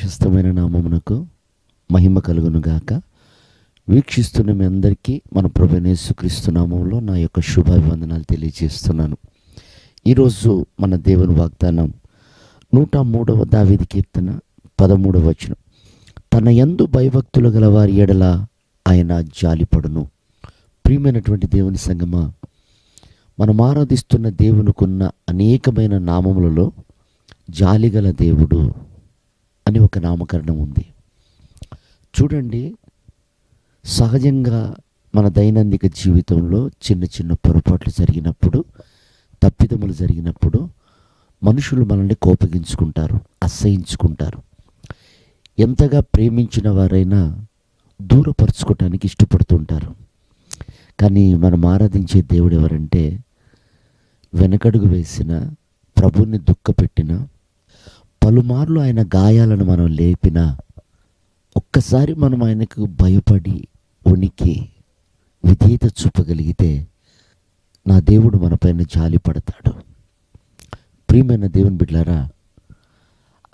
ప్రశస్తమైన నామమునకు మహిమ కలుగునుగాక. వీక్షిస్తున్న మీ అందరికీ మన ప్రభువైన యేసుక్రీస్తు నామములో నా యొక్క శుభాభివందనాలు తెలియజేస్తున్నాను. ఈరోజు మన దేవుని వాగ్దానం 103వ దావీదు కీర్తన 13వ వచనం. తన యందు భయభక్తులు గల వారి ఎడల ఆయన జాలిపడును. ప్రియమైనటువంటి దేవుని సంగమా, మనం ఆరాధిస్తున్న దేవునికున్న అనేకమైన నామములలో జాలిగల దేవుడు అని ఒక నామకరణం ఉంది. చూడండి, సహజంగా మన దైనందిక జీవితంలో చిన్న చిన్న పొరపాట్లు జరిగినప్పుడు, తప్పిదములు జరిగినప్పుడు మనుషులు మనల్ని కోపగించుకుంటారు, అసహించుకుంటారు. ఎంతగా ప్రేమించిన వారైనా దూరపరుచుకోవటానికి ఇష్టపడుతుంటారు. కానీ మనం ఆరాధించే దేవుడు ఎవరంటే, వెనకడుగు వేసిన, ప్రభువుని దుఃఖపెట్టిన, పలుమార్లు ఆయన గాయాలను మనం లేపిన, ఒక్కసారి మనం ఆయనకు భయపడి ఉనికి విధేయత చూపగలిగితే నా దేవుడు మనపైన జాలి పడతాడు. ప్రియమైన దేవుని బిడ్డలారా,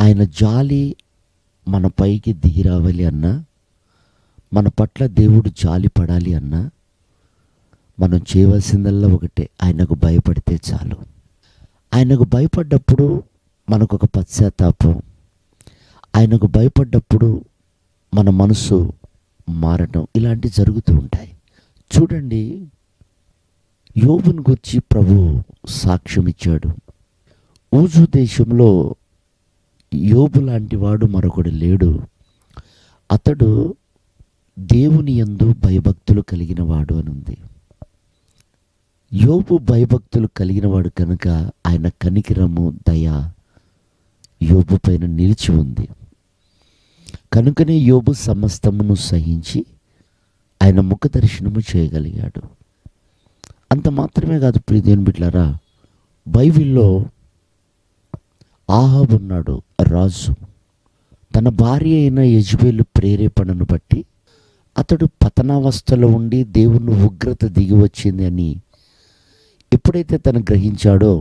ఆయన జాలి మన పైకి దిగి రావాలి అన్నా, మన పట్ల దేవుడు జాలి పడాలి అన్నా, మనం చేయవలసిందల్లా ఒకటే, ఆయనకు భయపడితే చాలు. ఆయనకు భయపడ్డప్పుడు మనకు ఒక పశ్చాత్తాపం, ఆయనకు భయపడ్డప్పుడు మన మనసు మారటం, ఇలాంటివి జరుగుతూ ఉంటాయి. చూడండి, యోబుని గురించి ప్రభు సాక్ష్యం ఇచ్చాడు. ఊజు దేశంలో యోబు లాంటి వాడు మరొకడు లేడు. అతడు దేవుని యందు భయభక్తులు కలిగిన వాడు అని ఉంది. యోబు భయభక్తులు కలిగిన వాడు కనుక ఆయన కనికిరము, దయ యోబు పైన నిలిచి ఉంది. కనుకనే యోబు సమస్తమును సహించి ఆయన ముఖ దర్శనము చేయగలిగాడు. అంత మాత్రమే కాదు ప్రియదేవుని బిడ్డలారా, బైబిల్లో ఆహాబు ఉన్నాడు, రాజు. తన భార్య అయిన యెజబెలు ప్రేరేపణను బట్టి అతడు పతనావస్థలో ఉండి దేవుని ఉగ్రత దిగి వచ్చింది అని ఎప్పుడైతే తను గ్రహించాడో,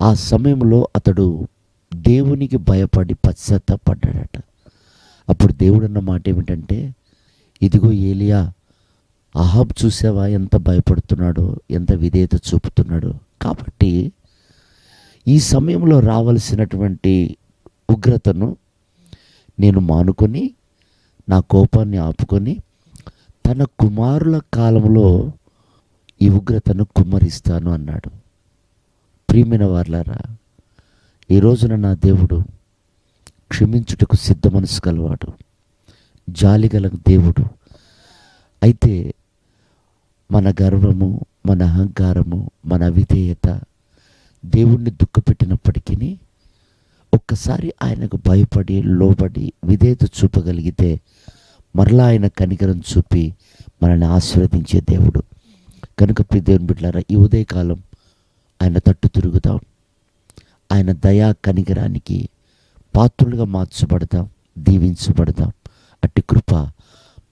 ఆ సమయంలో అతడు దేవునికి భయపడి పశ్చాత్తాపడ్డాడట. అప్పుడు దేవుడు అన్న మాట ఏమిటంటే, ఇదిగో ఏలియా, అహాబ్ చూసావా ఎంత భయపడుతున్నాడో, ఎంత విధేయత చూపుతున్నాడో. కాబట్టి ఈ సమయంలో రావలసినటువంటి ఉగ్రతను నేను మానుకొని, నా కోపాన్ని ఆపుకొని, తన కుమారుల కాలంలో ఈ ఉగ్రతను కుమ్మరిస్తాను అన్నాడు. ప్రియమైన వారలారా, ఈ రోజున నా దేవుడు క్షమించుటకు సిద్ధ మనసు కలవాడు, జాలిగల దేవుడు. అయితే మన గర్వము, మన అహంకారము, మన అవిధేయత దేవుణ్ణి దుఃఖపెట్టినప్పటికీ ఒక్కసారి ఆయనకు భయపడి, లోబడి, విధేయత చూపగలిగితే మరలా ఆయన కనికరం చూపి మనల్ని ఆశీర్వదించే దేవుడు. కనుక ప్రియ దేవుని బిడ్డలారా, ఈ ఉదయకాలం ఆయన తట్టు తిరుగుదాం. ఆయన దయా కనికరానికి పాత్రులుగా మార్చబడతాం, దీవించబడతాం. అట్టి కృప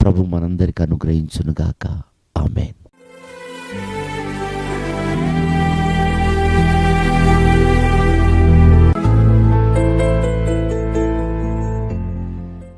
ప్రభు మనందరికీ అనుగ్రహించునుగాక. ఆమేన్.